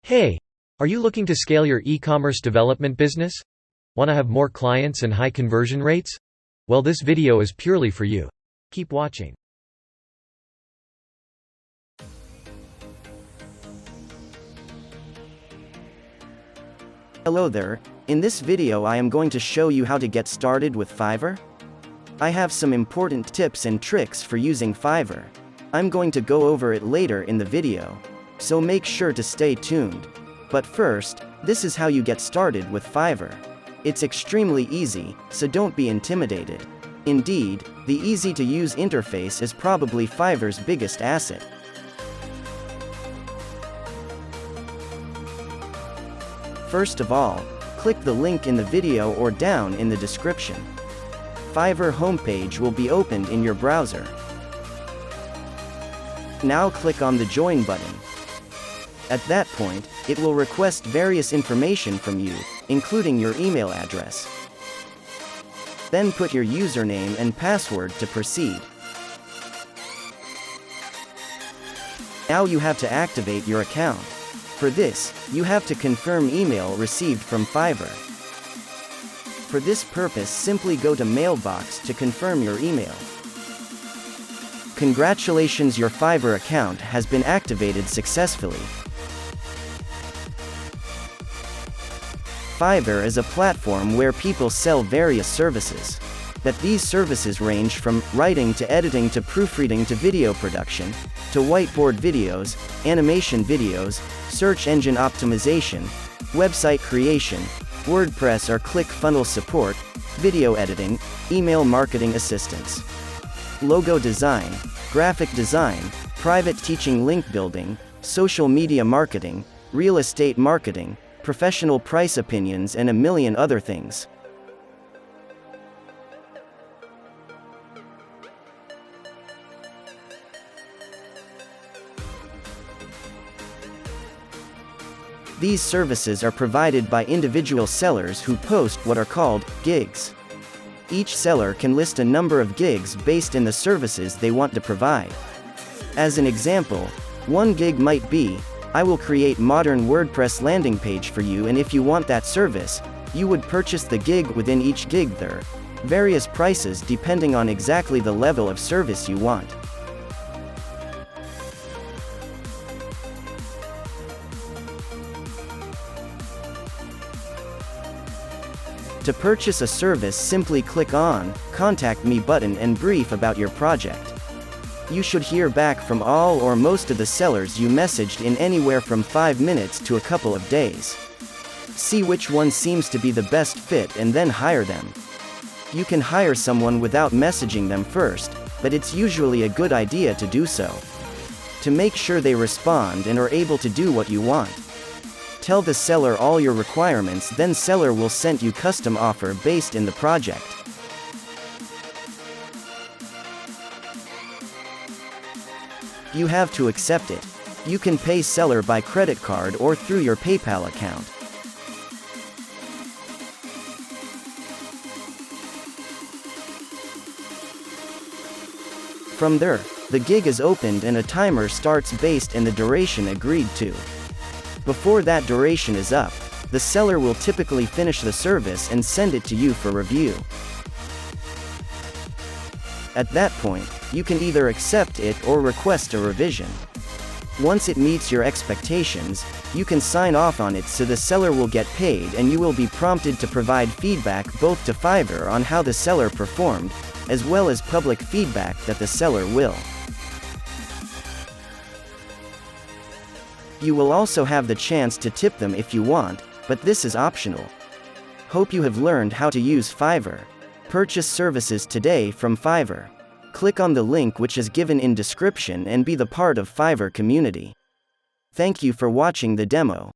Hey, are you looking to scale your e-commerce development business? Want to have more clients and high conversion rates? Well, this video is purely for you. Keep watching. Hello there, in this video I am going to show you how to get started with Fiverr. I have some important tips and tricks for using Fiverr. I'm going to go over it later in the video, so make sure to stay tuned. But first, this is how you get started with Fiverr. It's extremely easy, so don't be intimidated. Indeed, the easy-to-use interface is probably Fiverr's biggest asset. First of all, click the link in the video or down in the description. Fiverr homepage will be opened in your browser. Now click on the Join button. At that point, it will request various information from you, including your email address. Then put your username and password to proceed. Now you have to activate your account. For this, you have to confirm email received from Fiverr. For this purpose, simply go to Mailbox to confirm your email. Congratulations, your Fiverr account has been activated successfully. Fiverr is a platform where people sell various services. These services range from writing to editing to proofreading to video production, to whiteboard videos, animation videos, search engine optimization, website creation, WordPress or ClickFunnels support, video editing, email marketing assistance, logo design, graphic design, private teaching, link building, social media marketing, real estate marketing, professional price opinions, and a million other things. These services are provided by individual sellers who post what are called gigs. Each seller can list a number of gigs based in the services they want to provide. As an example, one gig might be, I will create modern WordPress landing page for you, and if you want that service, you would purchase the gig. Within each gig there are various prices depending on exactly the level of service you want. To purchase a service, simply click on Contact Me button and brief about your project. You should hear back from all or most of the sellers you messaged in anywhere from 5 minutes to a couple of days. See which one seems to be the best fit and then hire them. You can hire someone without messaging them first, but it's usually a good idea to do so. To make sure they respond and are able to do what you want. Tell the seller all your requirements, then seller will send you custom offer based in the project. You have to accept it. You can pay seller by credit card or through your PayPal account. From there, the gig is opened and a timer starts based in the duration agreed to. Before that duration is up, the seller will typically finish the service and send it to you for review. At that point, you can either accept it or request a revision. Once it meets your expectations, you can sign off on it, so the seller will get paid and you will be prompted to provide feedback both to Fiverr on how the seller performed, as well as public feedback that the seller will. You will also have the chance to tip them if you want, but this is optional. Hope you have learned how to use Fiverr. Purchase services today from Fiverr. Click on the link which is given in description and be the part of Fiverr community. Thank you for watching the demo.